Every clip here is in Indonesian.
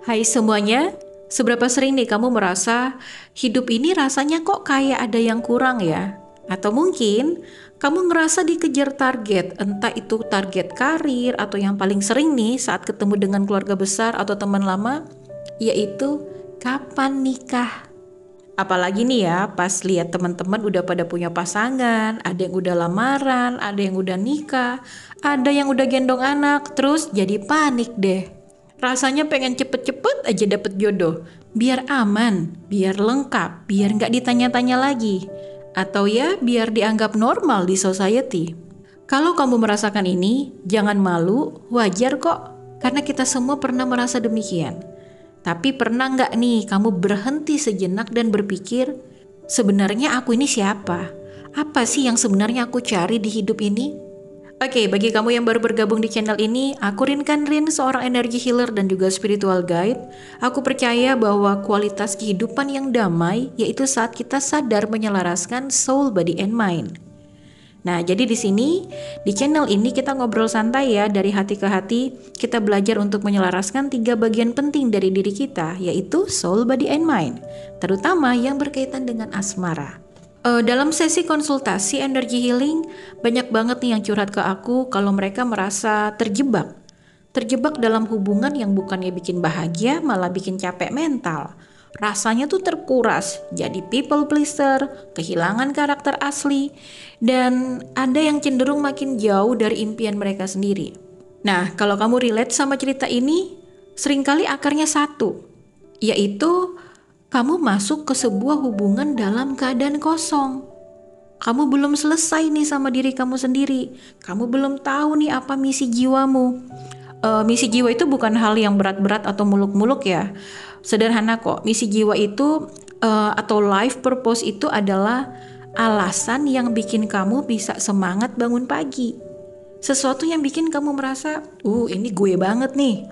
Hai semuanya, seberapa sering nih kamu merasa hidup ini rasanya kok kayak ada yang kurang ya? Atau mungkin kamu ngerasa dikejar target, entah itu target karir atau yang paling sering nih saat ketemu dengan keluarga besar atau teman lama, yaitu kapan nikah? Apalagi nih ya, pas lihat teman-teman udah pada punya pasangan, ada yang udah lamaran, ada yang udah nikah, ada yang udah gendong anak, terus jadi panik deh. Rasanya pengen cepet-cepet aja dapet jodoh, biar aman, biar lengkap, biar nggak ditanya-tanya lagi, atau ya biar dianggap normal di society. Kalau kamu merasakan ini, jangan malu, wajar kok, karena kita semua pernah merasa demikian. Tapi pernah nggak nih kamu berhenti sejenak dan berpikir, sebenarnya aku ini siapa? Apa sih yang sebenarnya aku cari di hidup ini? Oke, bagi kamu yang baru bergabung di channel ini, aku Rin, seorang energy healer dan juga spiritual guide. Aku percaya bahwa kualitas kehidupan yang damai yaitu saat kita sadar menyelaraskan soul, body, and mind. Nah, jadi di sini, di channel ini kita ngobrol santai ya, dari hati ke hati, kita belajar untuk menyelaraskan 3 bagian penting dari diri kita, yaitu soul, body, and mind, terutama yang berkaitan dengan asmara. Dalam sesi konsultasi energy healing, banyak banget nih yang curhat ke aku kalau mereka merasa terjebak. Terjebak dalam hubungan yang bukannya bikin bahagia, malah bikin capek mental. Rasanya tuh terkuras, jadi people pleaser, kehilangan karakter asli, dan ada yang cenderung makin jauh dari impian mereka sendiri. Nah, kalau kamu relate sama cerita ini, seringkali akarnya satu, yaitu kamu masuk ke sebuah hubungan dalam keadaan kosong. Kamu belum selesai nih sama diri kamu sendiri. Kamu belum tahu nih apa misi jiwamu. Misi jiwa itu bukan hal yang berat-berat atau muluk-muluk ya. Sederhana kok. Misi jiwa itu atau life purpose itu adalah alasan yang bikin kamu bisa semangat bangun pagi. Sesuatu yang bikin kamu merasa, ini gue banget nih.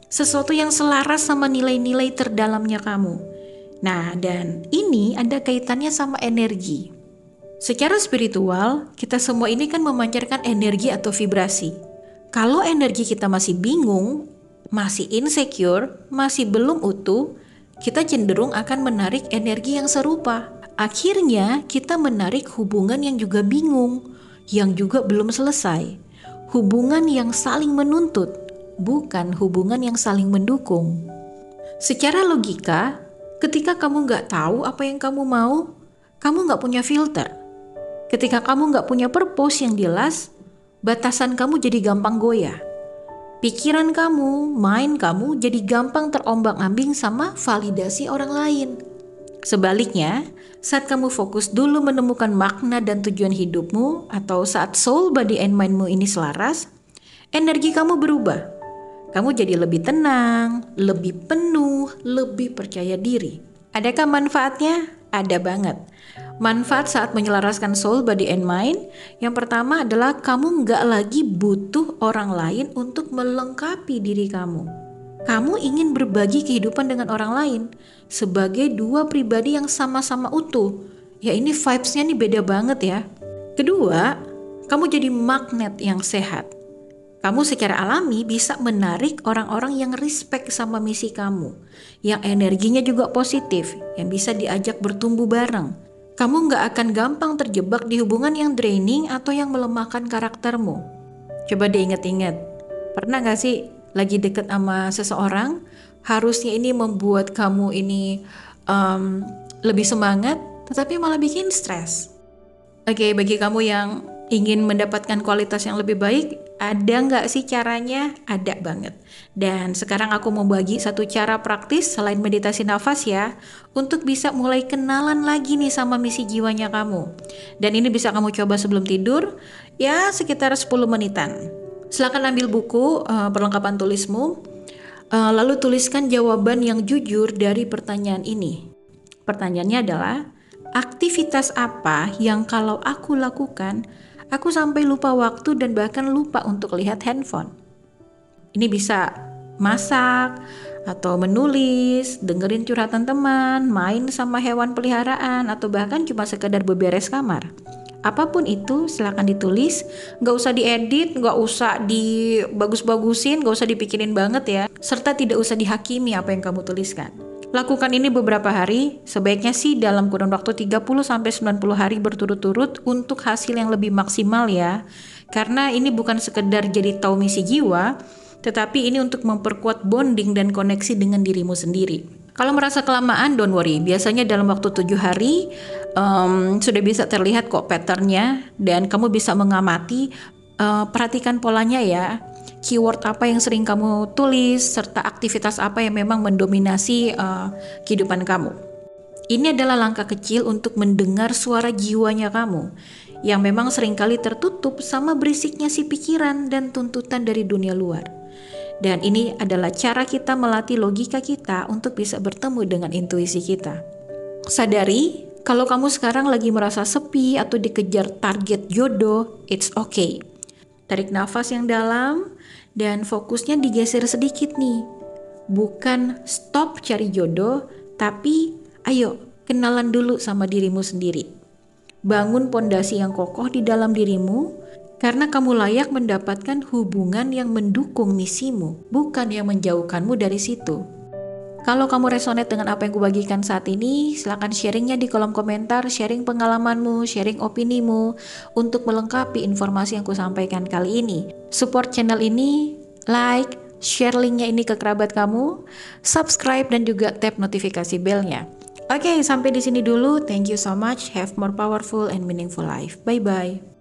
Sesuatu yang selaras sama nilai-nilai terdalamnya kamu. Nah, dan ini ada kaitannya sama energi. Secara spiritual, kita semua ini kan memancarkan energi atau vibrasi. Kalau energi kita masih bingung, masih insecure, masih belum utuh, kita cenderung akan menarik energi yang serupa. Akhirnya kita menarik hubungan yang juga bingung, yang juga belum selesai. Hubungan yang saling menuntut, bukan hubungan yang saling mendukung. Secara logika, ketika kamu nggak tahu apa yang kamu mau, kamu nggak punya filter. Ketika kamu nggak punya purpose yang jelas, batasan kamu jadi gampang goyah. Pikiran kamu, mind kamu jadi gampang terombang-ambing sama validasi orang lain. Sebaliknya, saat kamu fokus dulu menemukan makna dan tujuan hidupmu, atau saat soul, body, and mindmu ini selaras, energi kamu berubah. Kamu jadi lebih tenang, lebih penuh, lebih percaya diri. Adakah manfaatnya? Ada banget. Manfaat saat menyelaraskan soul, body, and mind, yang pertama adalah kamu nggak lagi butuh orang lain untuk melengkapi diri kamu. Kamu ingin berbagi kehidupan dengan orang lain sebagai dua pribadi yang sama-sama utuh. Ya ini vibes-nya nih beda banget ya. Kedua, kamu jadi magnet yang sehat. Kamu secara alami bisa menarik orang-orang yang respect sama misi kamu, yang energinya juga positif, yang bisa diajak bertumbuh bareng. Kamu nggak akan gampang terjebak di hubungan yang draining atau yang melemahkan karaktermu. Coba diingat-ingat, pernah nggak sih lagi deket sama seseorang, harusnya ini membuat kamu ini lebih semangat, tetapi malah bikin stres. Oke, bagi kamu yang ingin mendapatkan kualitas yang lebih baik, ada nggak sih caranya? Ada banget. Dan sekarang aku mau bagi satu cara praktis selain meditasi nafas ya, untuk bisa mulai kenalan lagi nih sama misi jiwanya kamu. Dan ini bisa kamu coba sebelum tidur, ya sekitar 10 menitan. Silakan ambil buku, perlengkapan tulismu, lalu tuliskan jawaban yang jujur dari pertanyaan ini. Pertanyaannya adalah, aktivitas apa yang kalau aku lakukan, aku sampai lupa waktu dan bahkan lupa untuk lihat handphone? Ini bisa masak, atau menulis, dengerin curhatan teman, main sama hewan peliharaan, atau bahkan cuma sekedar beberes kamar. Apapun itu silakan ditulis, nggak usah diedit, nggak usah dibagus-bagusin, nggak usah dipikirin banget ya, serta tidak usah dihakimi apa yang kamu tuliskan. Lakukan ini beberapa hari, sebaiknya sih dalam kurun waktu 30-90 hari berturut-turut untuk hasil yang lebih maksimal ya. Karena ini bukan sekedar jadi tahu misi jiwa, tetapi ini untuk memperkuat bonding dan koneksi dengan dirimu sendiri. Kalau merasa kelamaan, don't worry. Biasanya dalam waktu 7 hari sudah bisa terlihat kok patternnya dan kamu bisa mengamati, perhatikan polanya ya. Keyword apa yang sering kamu tulis serta aktivitas apa yang memang mendominasi kehidupan kamu. Ini adalah langkah kecil untuk mendengar suara jiwanya kamu yang memang seringkali tertutup sama berisiknya si pikiran dan tuntutan dari dunia luar. Dan ini adalah cara kita melatih logika kita untuk bisa bertemu dengan intuisi kita. Sadari, kalau kamu sekarang lagi merasa sepi atau dikejar target jodoh, it's okay. Tarik nafas yang dalam dan fokusnya digeser sedikit nih. Bukan stop cari jodoh, tapi ayo kenalan dulu sama dirimu sendiri. Bangun pondasi yang kokoh di dalam dirimu, karena kamu layak mendapatkan hubungan yang mendukung misimu, bukan yang menjauhkanmu dari situ. Kalau kamu resonate dengan apa yang kubagikan saat ini, silakan sharingnya di kolom komentar, sharing pengalamanmu, sharing opinimu, untuk melengkapi informasi yang kusampaikan kali ini. Support channel ini, like, share linknya ini ke kerabat kamu, subscribe dan juga tap notifikasi belnya. Oke, sampai di sini dulu. Thank you so much. Have more powerful and meaningful life. Bye-bye.